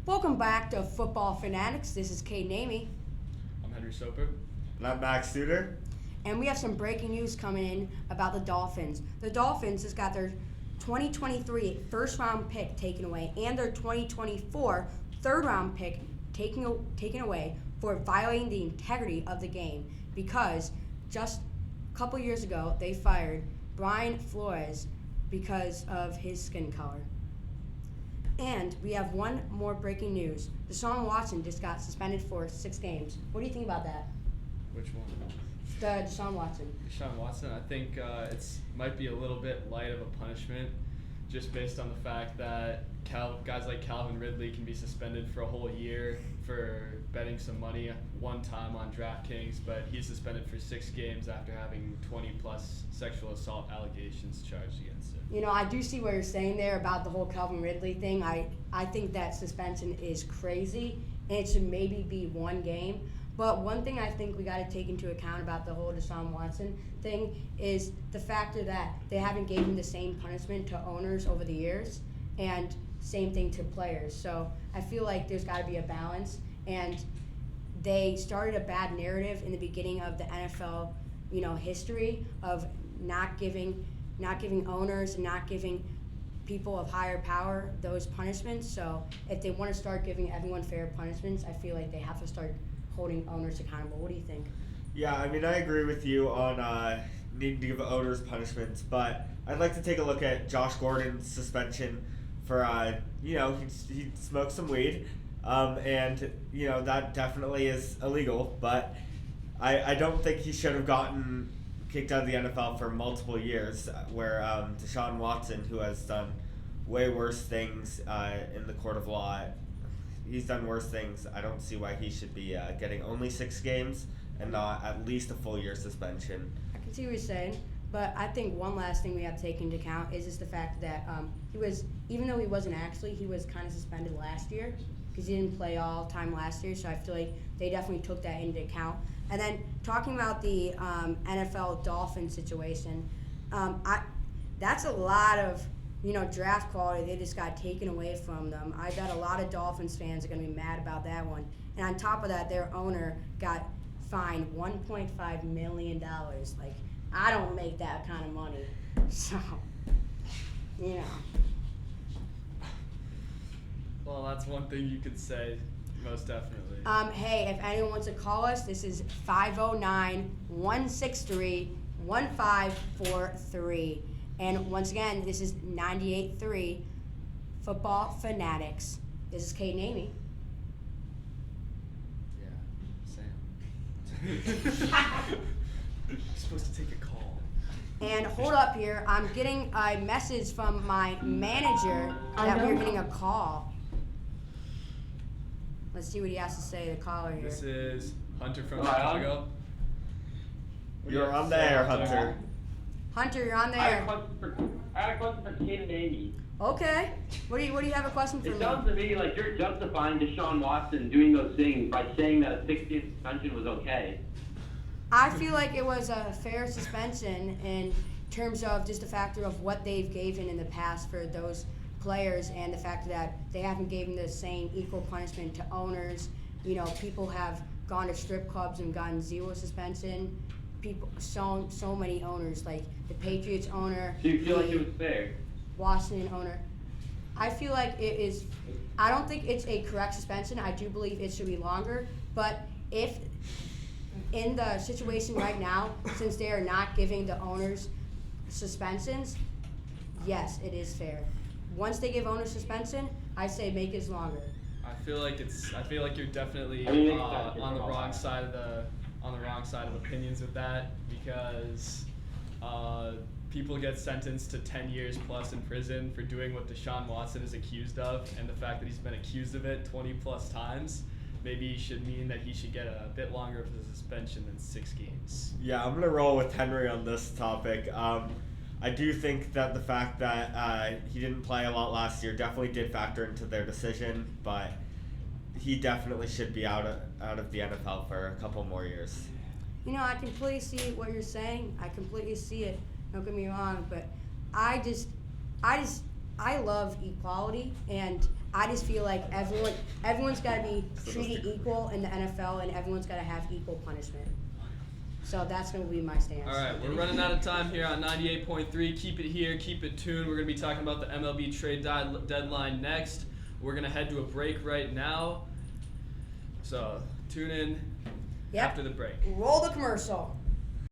Welcome back to Football Fanatics. This is Kate Namey. I'm Henry Soper. And I'm Max Suter. And we have some breaking news coming in about the Dolphins. The Dolphins has got their 2023 first-round pick taken away and their 2024 third-round pick taken away for violating the integrity of the game because just a couple years ago they fired Brian Flores because of his skin color. And we have one more breaking news. Deshaun Watson just got suspended for 6 games. What do you think about that? Which one? Deshaun Watson. Deshaun Watson. I think it's might be a little bit light of a punishment, just based on the fact that guys like Calvin Ridley can be suspended for a whole year for betting some money one time on DraftKings, but he's suspended for 6 games after having 20-plus sexual assault allegations charged against him. You know, I do see what you're saying there about the whole Calvin Ridley thing. I think that suspension is crazy, and it should maybe be 1 game. But one thing I think we got to take into account about the whole Deshaun Watson thing is the factor that they haven't given the same punishment to owners over the years, and same thing to players. So I feel like there's got to be a balance, and they started a bad narrative in the beginning of the NFL, history of not giving owners and not giving people of higher power those punishments. So if they want to start giving everyone fair punishments, I feel like they have to start holding owners accountable. What do you think? Yeah, I mean, I agree with you on needing to give owners punishments, but I'd like to take a look at Josh Gordon's suspension for, he smoked some weed, and, that definitely is illegal, but I don't think he should have gotten kicked out of the NFL for multiple years, where Deshaun Watson, who has done way worse things in the court of law, he's done worse things. I don't see why he should be getting only 6 games and not at least a full year suspension. I can see what you're saying, but I think one last thing we have to take into account is just the fact that he was, even though he wasn't actually, he was kind of suspended last year because he didn't play all time last year, so I feel like they definitely took that into account. And then talking about the NFL Dolphins situation, that's a lot of draft quality they just got taken away from them. I bet a lot of Dolphins fans are going to be mad about that one. And on top of that, their owner got fined $1.5 million. Like, I don't make that kind of money. So, Well, that's one thing you could say, most definitely. Hey, if anyone wants to call us, this is 509-163-1543. And once again, this is 98.3 Football Fanatics. This is Kate Namey. Yeah, Sam. You're supposed to take a call. And hold up here, I'm getting a message from my manager that we're getting a call. Let's see what he has to say, the caller here. This is Hunter from Chicago. You're on the air, Hunter. Hunter, you're on I had there. a question for Kate and Amy. Okay. What do you have a question for It me? sounds to me like you're justifying Deshaun Watson doing those things by saying that a 6-game suspension was okay. I feel like it was a fair suspension in terms of just the factor of what they've given in the past for those players and the fact that they haven't given the same equal punishment to owners. People have gone to strip clubs and gotten 0 suspension. So many owners, like the Patriots owner. Do you feel like it was fair? Washington owner. I feel like it is. I don't think it's a correct suspension. I do believe it should be longer. But if in the situation right now, since they are not giving the owners suspensions, yes, it is fair. Once they give owners suspension, I say make it longer. I feel like you're definitely on the wrong side of opinions with that, because people get sentenced to 10 years plus in prison for doing what Deshaun Watson is accused of, and the fact that he's been accused of it 20 plus times maybe should mean that he should get a bit longer of a suspension than 6 games. Yeah, I'm going to roll with Henry on this topic. I do think that the fact that he didn't play a lot last year definitely did factor into their decision, but he definitely should be out of the NFL for a couple more years. I completely see what you're saying. I completely see it. Don't get me wrong, but I love equality, and I just feel like everyone's got to be treated equal in the NFL, and everyone's got to have equal punishment. So that's going to be my stance. All right, we're running out of time here on 98.3. Keep it here, keep it tuned. We're going to be talking about the MLB trade deadline next. We're going to head to a break right now. So tune in after the break. Roll the commercial.